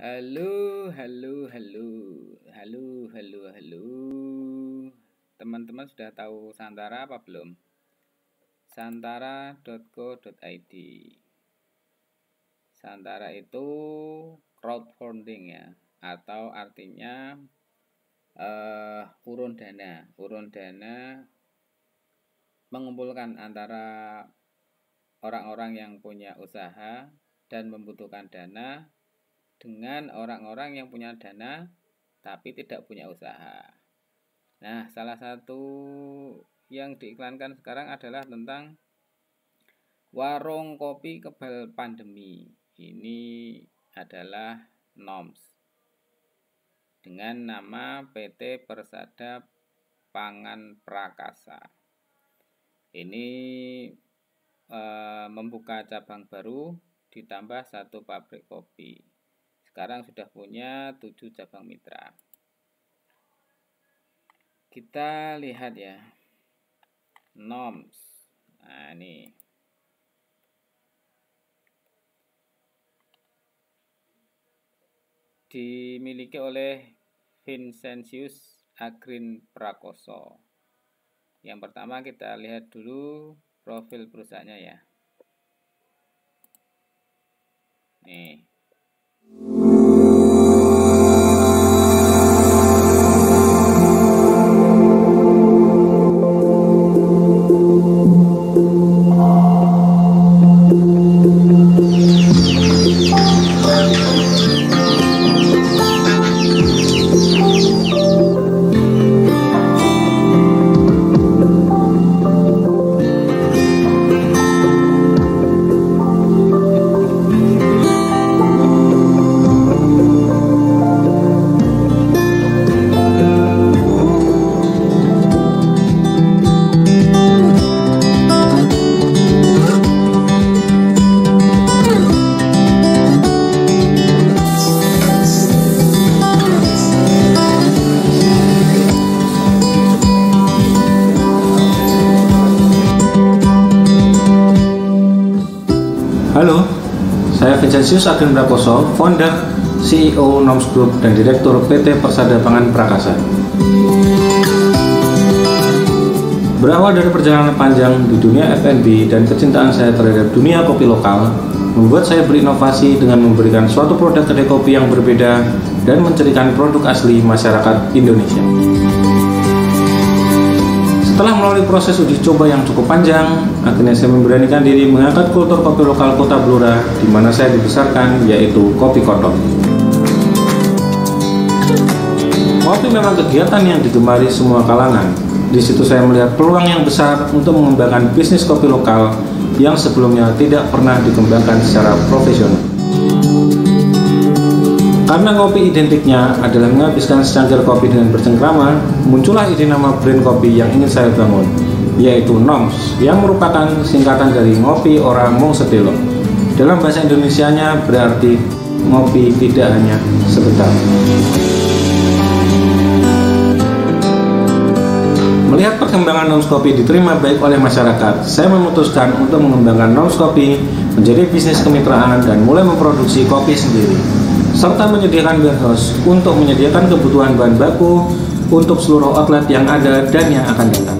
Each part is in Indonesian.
Halo, halo, halo, halo, halo, halo. Teman-teman sudah tahu Santara apa belum? Santara.co.id. Santara itu crowdfunding ya, atau artinya urun dana. Urun dana mengumpulkan antara orang-orang yang punya usaha dan membutuhkan dana dengan orang-orang yang punya dana tapi tidak punya usaha. Nah, salah satu yang diiklankan sekarang adalah tentang warung kopi kebal pandemi. Ini adalah NOMS dengan nama PT Persada Pangan Prakasa. Ini membuka cabang baru ditambah 1 pabrik kopi. Sekarang sudah punya 7 cabang mitra. Kita lihat ya, NOMS. Nah, ini dimiliki oleh Vincentius Agrin Prakoso. Yang pertama kita lihat dulu profil perusahaannya ya. Nih. Halo, saya Vincentius Agrin Prakoso, founder, CEO NOMS Group dan Direktur PT Persada Pangan Prakasa. Berawal dari perjalanan panjang di dunia F&B dan kecintaan saya terhadap dunia kopi lokal, membuat saya berinovasi dengan memberikan suatu produk kedai kopi yang berbeda dan mencirikan produk asli masyarakat Indonesia. Setelah melalui proses uji coba yang cukup panjang, akhirnya saya memberanikan diri mengangkat kultur kopi lokal Kota Blora, di mana saya dibesarkan, yaitu Kopi Kotok. Kopi memang kegiatan yang digemari semua kalangan. Di situ saya melihat peluang yang besar untuk mengembangkan bisnis kopi lokal yang sebelumnya tidak pernah dikembangkan secara profesional. Karena kopi identiknya adalah menghabiskan secangkir kopi dengan bercengkrama, muncullah ide nama brand kopi yang ingin saya bangun, yaitu NOMS, yang merupakan singkatan dari Ngopi Ora Mung Sedelo. Dalam bahasa Indonesianya berarti ngopi tidak hanya sebentar. Melihat perkembangan NOMS Kopi diterima baik oleh masyarakat, saya memutuskan untuk mengembangkan NOMS Kopi menjadi bisnis kemitraan dan mulai memproduksi kopi sendiri, serta menyediakan warehouse untuk menyediakan kebutuhan bahan baku untuk seluruh outlet yang ada dan yang akan datang.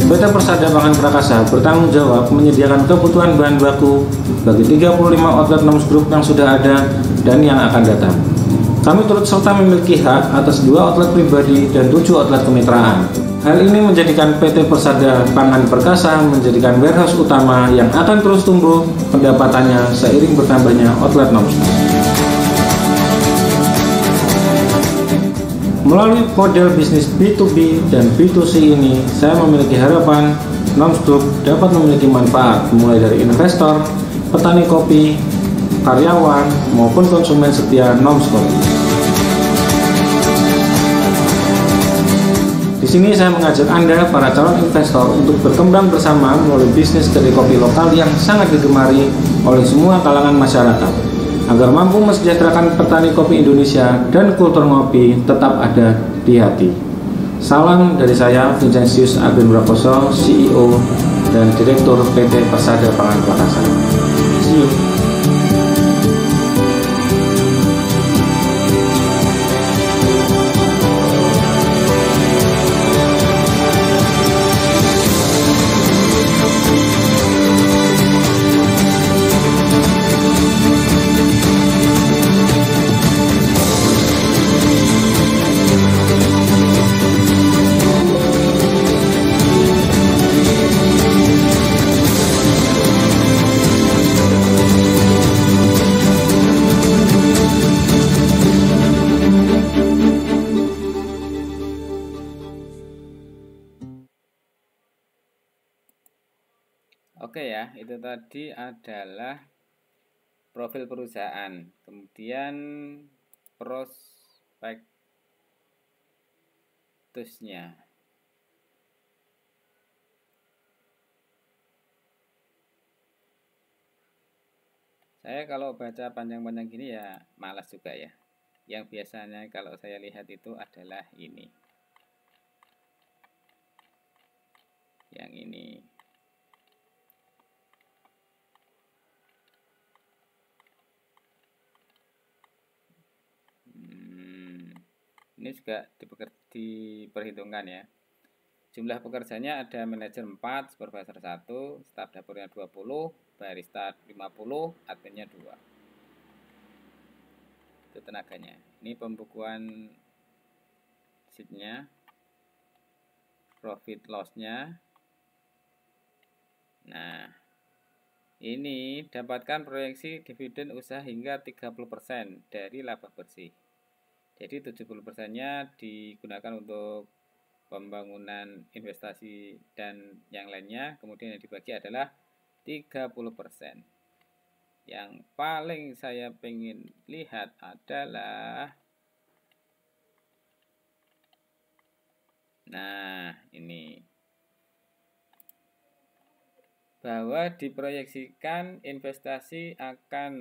PT Persada Pangan Prakasa bertanggung jawab menyediakan kebutuhan bahan baku bagi 35 outlet NOMS Group yang sudah ada dan yang akan datang. Kami turut serta memiliki hak atas 2 outlet pribadi dan 7 outlet kemitraan. Hal ini menjadikan PT Persada Pangan Prakasa menjadikan warehouse utama yang akan terus tumbuh pendapatannya seiring bertambahnya outlet NOMS. Melalui model bisnis B2B dan B2C ini, saya memiliki harapan NOMS Group dapat memiliki manfaat mulai dari investor, petani kopi, karyawan, maupun konsumen setia NOMS Kopi. Di sini saya mengajak Anda, para calon investor, untuk berkembang bersama melalui bisnis kedai kopi lokal yang sangat digemari oleh semua kalangan masyarakat, agar mampu mesejahterakan petani kopi Indonesia dan kultur ngopi tetap ada di hati. Salam dari saya, Vincentius Agrin Prakoso, CEO dan Direktur PT Persada Pangan Prakasa. See you. ya, itu tadi adalah profil perusahaan, kemudian prospektusnya. Saya kalau baca panjang-panjang gini ya malas juga ya. Yang biasanya kalau saya lihat itu adalah ini. Yang ini. Ini juga diperhitungkan ya. Jumlah pekerjanya ada manajer 4, supervisor 1, staf dapurnya 20, barista 50, adminnya 2. Itu tenaganya. Ini pembukuan sheetnya, profit loss-nya. Nah, ini dapatkan proyeksi dividen usaha hingga 30% dari laba bersih. Jadi 70%-nya digunakan untuk pembangunan investasi dan yang lainnya, kemudian yang dibagi adalah 30%. Yang paling saya pengen lihat adalah ini bahwa diproyeksikan investasi akan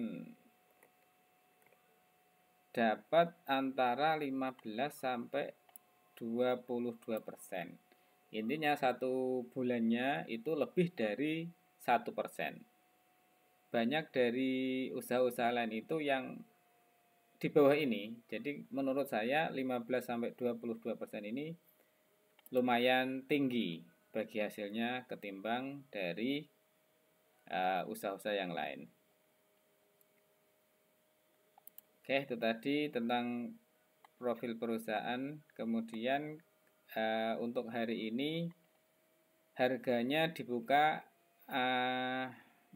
dapat antara 15 sampai 22%. Intinya satu bulannya itu lebih dari 1%. Banyak dari usaha-usaha lain itu yang di bawah ini. Jadi menurut saya 15 sampai 22% ini lumayan tinggi bagi hasilnya ketimbang dari usaha-usaha yang lain. Oke, itu tadi tentang profil perusahaan. Kemudian untuk hari ini harganya dibuka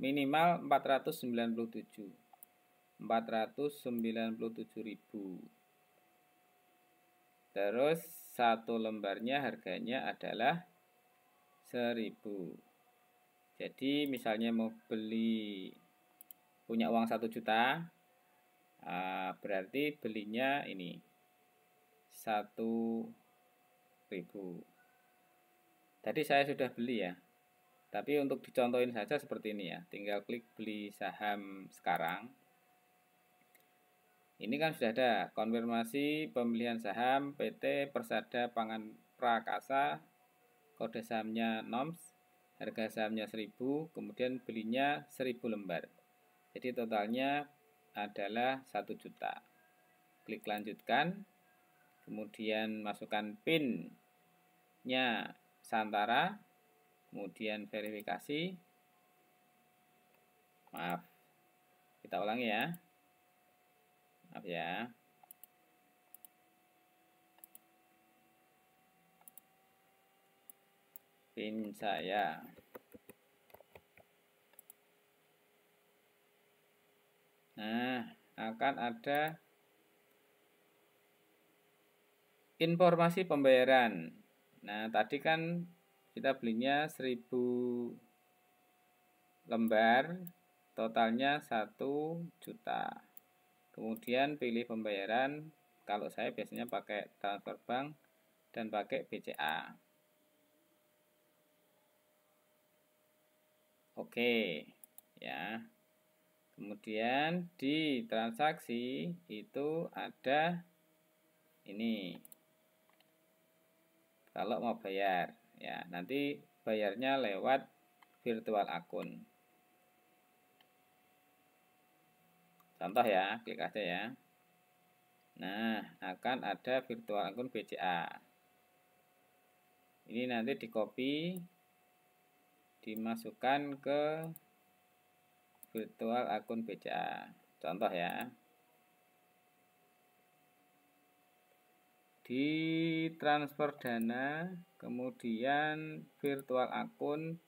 minimal 497.000. Terus satu lembarnya harganya adalah 1.000. Jadi misalnya mau beli, punya uang 1 juta, berarti belinya ini 1.000. Tadi saya sudah beli ya, tapi untuk dicontohin saja seperti ini ya, tinggal klik beli saham sekarang. Ini kan sudah ada konfirmasi pembelian saham PT Persada Pangan Prakasa, kode sahamnya NOMS, harga sahamnya 1.000, kemudian belinya 1.000 lembar. Jadi totalnya adalah 1 juta. Klik lanjutkan, kemudian masukkan PIN-nya Santara, kemudian verifikasi. Maaf, kita ulangi ya. Maaf ya. PIN saya. Nah, akan ada informasi pembayaran. Nah, tadi kan kita belinya 1.000 lembar, totalnya 1 juta. Kemudian pilih pembayaran, kalau saya biasanya pakai transfer bank dan pakai BCA. Oke, ya. Kemudian di transaksi itu ada ini. Kalau mau bayar, ya nanti bayarnya lewat virtual akun. Contoh ya, klik aja ya. Nah, akan ada virtual akun BCA. Ini nanti di copy, dimasukkan ke virtual akun BCA. Contoh ya. Di transfer dana, kemudian virtual akun,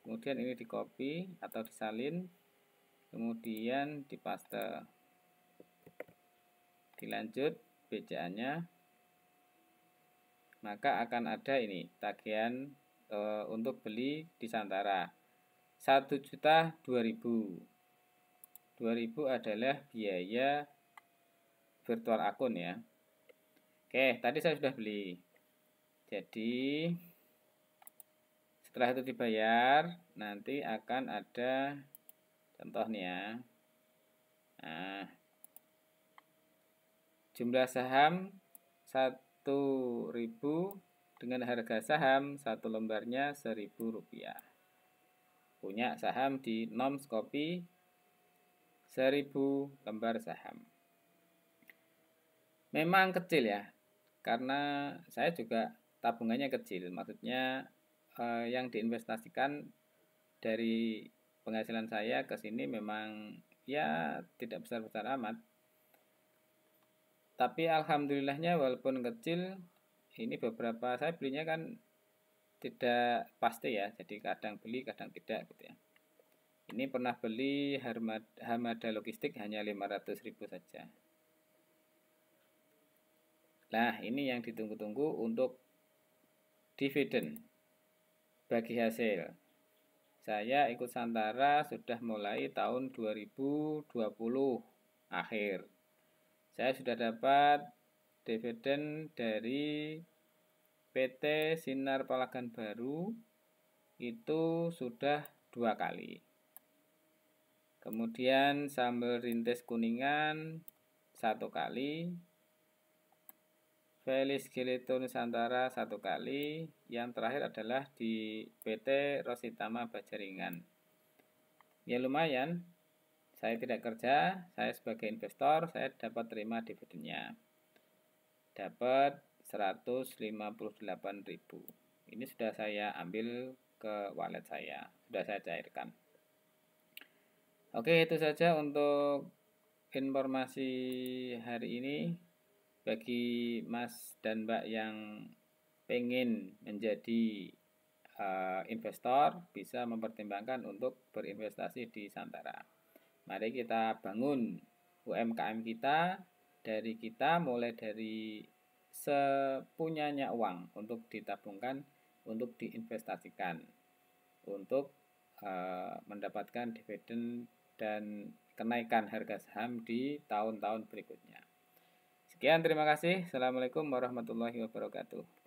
kemudian ini di copy atau disalin, kemudian dipaste, dilanjut BCA-nya, maka akan ada ini tagihan untuk beli di Santara 1.002.000. 2.000 adalah biaya virtual akun ya. Oke, tadi saya sudah beli. Jadi setelah itu dibayar, nanti akan ada contoh nih ya. Nah, jumlah saham 1.000 dengan harga saham satu lembarnya Rp1.000. Punya saham di Noms Kopi 1.000 lembar saham. Memang kecil ya, karena saya juga tabungannya kecil. Maksudnya yang diinvestasikan dari penghasilan saya ke sini memang ya tidak besar-besar amat. Tapi alhamdulillahnya walaupun kecil, ini beberapa saya belinya kan tidak pasti ya, jadi kadang beli kadang tidak gitu ya. Ini pernah beli Hamada Logistik hanya 500.000 saja. Nah, ini yang ditunggu-tunggu untuk dividen bagi hasil. Saya ikut Santara sudah mulai tahun 2020 akhir. Saya sudah dapat dividen dari PT Sinar Palagan Baru itu sudah 2 kali. Kemudian Sambal Rintis Kuningan 1 kali. Felis Geleto Nusantara 1 kali. Yang terakhir adalah di PT Rositama Bajaringan. Ya lumayan. Saya tidak kerja, saya sebagai investor, saya dapat terima dividennya. Dapat 158.000. Ini sudah saya ambil ke wallet saya, sudah saya cairkan. Oke, itu saja untuk informasi hari ini. Bagi Mas dan Mbak yang pengen menjadi investor, bisa mempertimbangkan untuk berinvestasi di Santara. Mari kita bangun UMKM kita, dari kita mulai dari sepunyanya uang untuk ditabungkan, untuk diinvestasikan, untuk mendapatkan dividen dan kenaikan harga saham di tahun-tahun berikutnya. Sekian, terima kasih. Assalamualaikum warahmatullahi wabarakatuh.